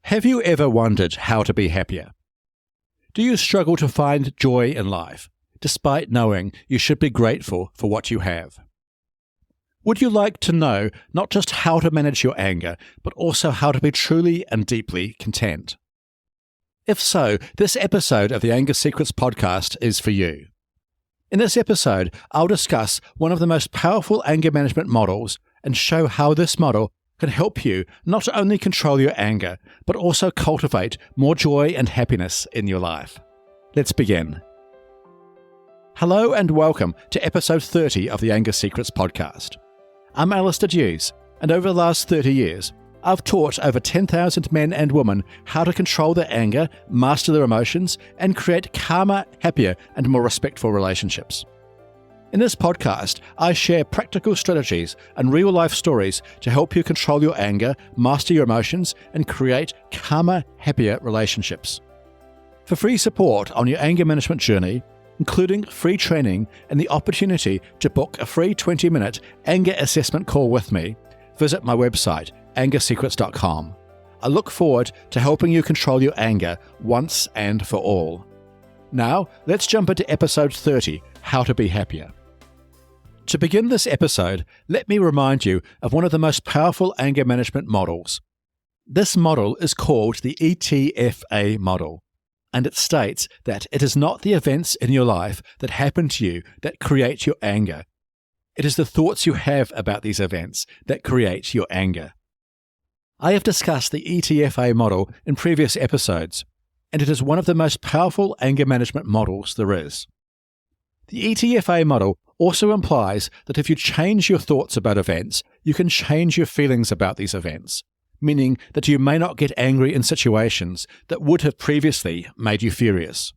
Have you ever wondered how to be happier? Do you struggle to find joy in life, despite knowing you should be grateful for what you have? Would you like to know not just how to manage your anger, but also how to be truly and deeply content? If so, this episode of the Anger Secrets podcast is for you. In this episode, I'll discuss one of the most powerful anger management models and show how this model can help you not only control your anger, but also cultivate more joy and happiness in your life. Let's begin. Hello and welcome to episode 30 of the Anger Secrets podcast. I'm Alistair Hughes, and over the last 30 years, I've taught over 10,000 men and women how to control their anger, master their emotions, and create calmer, happier, and more respectful relationships. In this podcast, I share practical strategies and real-life stories to help you control your anger, master your emotions, and create calmer, happier relationships. For free support on your anger management journey, including free training and the opportunity to book a free 20-minute anger assessment call with me, visit my website, angersecrets.com. I look forward to helping you control your anger once and for all. Now, let's jump into episode 30, How to Be Happier. To begin this episode, let me remind you of one of the most powerful anger management models. This model is called the ETFA model, and it states that it is not the events in your life that happen to you that create your anger. It is the thoughts you have about these events that create your anger. I have discussed the ETFA model in previous episodes, and it is one of the most powerful anger management models there is. The ETFA model also implies that if you change your thoughts about events, you can change your feelings about these events, meaning that you may not get angry in situations that would have previously made you furious.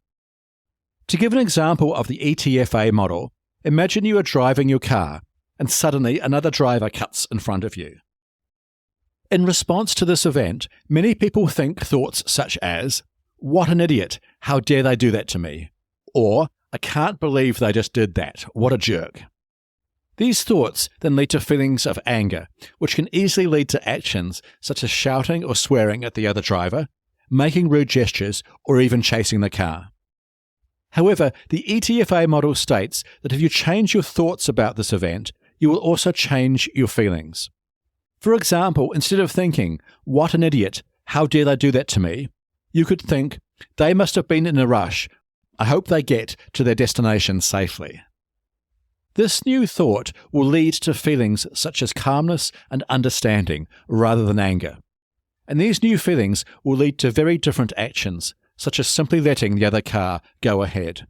To give an example of the ETFA model, imagine you are driving your car and suddenly another driver cuts in front of you. In response to this event, many people think thoughts such as, "What an idiot, how dare they do that to me?" Or, "I can't believe they just did that, what a jerk." These thoughts then lead to feelings of anger, which can easily lead to actions such as shouting or swearing at the other driver, making rude gestures, or even chasing the car. However, the ETFA model states that if you change your thoughts about this event, you will also change your feelings. For example, instead of thinking, "What an idiot, how dare they do that to me?" you could think, "They must have been in a rush. I hope they get to their destination safely." This new thought will lead to feelings such as calmness and understanding rather than anger. And these new feelings will lead to very different actions, such as simply letting the other car go ahead.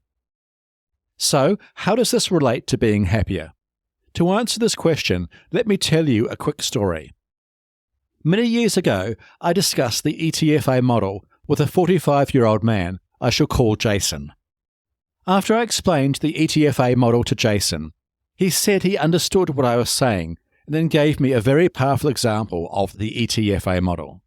So, how does this relate to being happier? To answer this question, let me tell you a quick story. Many years ago, I discussed the ETFA model with a 45-year-old man I shall call Jason. After I explained the ETFA model to Jason, he said he understood what I was saying and then gave me a very powerful example of the ETFA model.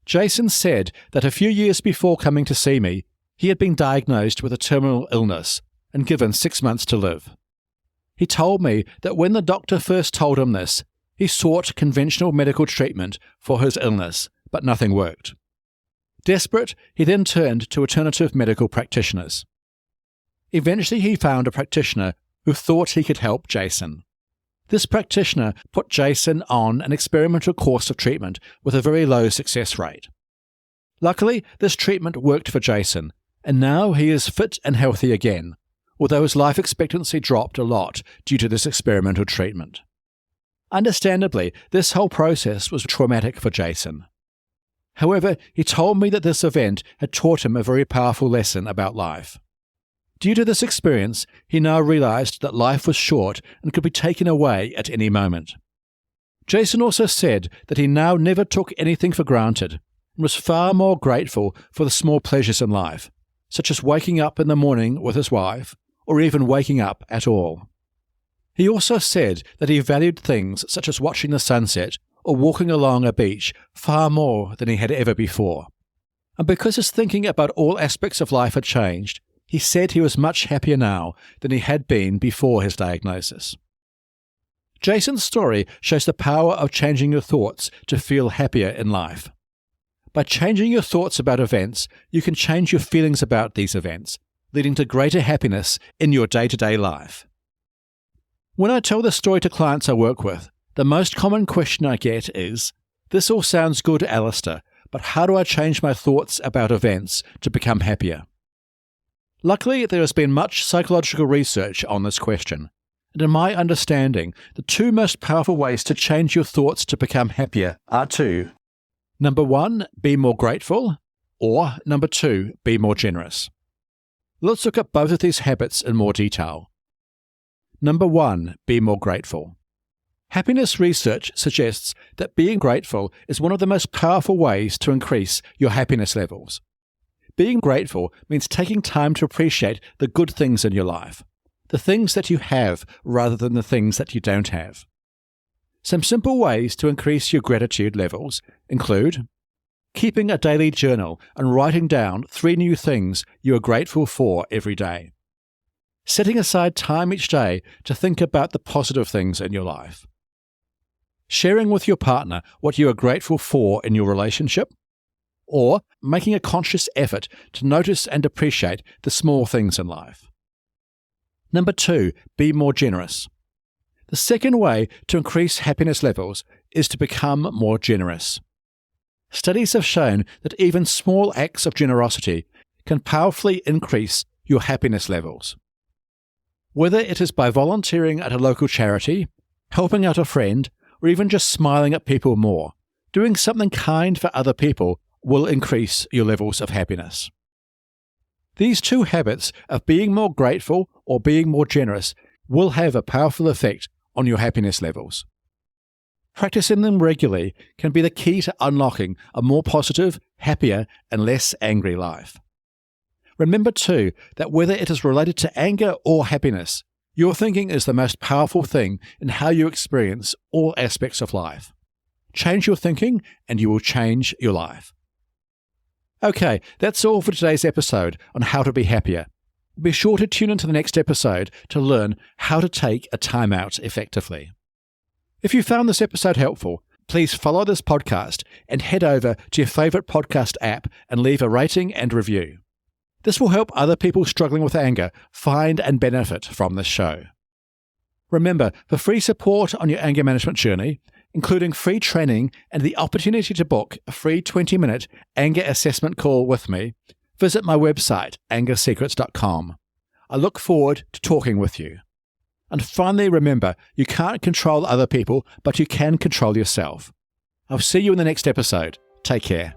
Jason said that a few years before coming to see me, he had been diagnosed with a terminal illness and given 6 months to live. He told me that when the doctor first told him this, he sought conventional medical treatment for his illness, but nothing worked. Desperate, he then turned to alternative medical practitioners. Eventually, he found a practitioner who thought he could help Jason. This practitioner put Jason on an experimental course of treatment with a very low success rate. Luckily, this treatment worked for Jason, and now he is fit and healthy again, although his life expectancy dropped a lot due to this experimental treatment. Understandably, this whole process was traumatic for Jason. However, he told me that this event had taught him a very powerful lesson about life. Due to this experience, he now realized that life was short and could be taken away at any moment. Jason also said that he now never took anything for granted and was far more grateful for the small pleasures in life, such as waking up in the morning with his wife, or even waking up at all. He also said that he valued things such as watching the sunset or walking along a beach far more than he had ever before. And because his thinking about all aspects of life had changed, he said he was much happier now than he had been before his diagnosis. Jason's story shows the power of changing your thoughts to feel happier in life. By changing your thoughts about events, you can change your feelings about these events, leading to greater happiness in your day-to-day life. When I tell this story to clients I work with, the most common question I get is, "This all sounds good, Alistair, but how do I change my thoughts about events to become happier?" Luckily, there has been much psychological research on this question, and in my understanding, the two most powerful ways to change your thoughts to become happier are two. Number 1, be more grateful, or number 2, be more generous. Let's look at both of these habits in more detail. Number 1, be more grateful. Happiness research suggests that being grateful is one of the most powerful ways to increase your happiness levels. Being grateful means taking time to appreciate the good things in your life, the things that you have rather than the things that you don't have. Some simple ways to increase your gratitude levels include keeping a daily journal and writing down 3 new things you are grateful for every day. Setting aside time each day to think about the positive things in your life. Sharing with your partner what you are grateful for in your relationship. Or making a conscious effort to notice and appreciate the small things in life. Number 2, be more generous. The second way to increase happiness levels is to become more generous. Studies have shown that even small acts of generosity can powerfully increase your happiness levels. Whether it is by volunteering at a local charity, helping out a friend, or even just smiling at people more, doing something kind for other people will increase your levels of happiness. These two habits of being more grateful or being more generous will have a powerful effect on your happiness levels. Practicing them regularly can be the key to unlocking a more positive, happier, and less angry life. Remember too that whether it is related to anger or happiness, your thinking is the most powerful thing in how you experience all aspects of life. Change your thinking and you will change your life. Okay, that's all for today's episode on how to be happier. Be sure to tune into the next episode to learn how to take a time out effectively. If you found this episode helpful, please follow this podcast and head over to your favorite podcast app and leave a rating and review. This will help other people struggling with anger find and benefit from this show. Remember, for free support on your anger management journey, including free training and the opportunity to book a free 20-minute anger assessment call with me, visit my website, angersecrets.com. I look forward to talking with you. And finally, remember, you can't control other people, but you can control yourself. I'll see you in the next episode. Take care.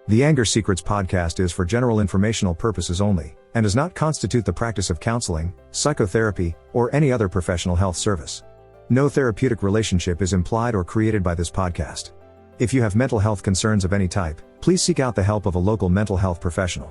The Anger Secrets podcast is for general informational purposes only, and does not constitute the practice of counseling, psychotherapy, or any other professional health service. No therapeutic relationship is implied or created by this podcast. If you have mental health concerns of any type, please seek out the help of a local mental health professional.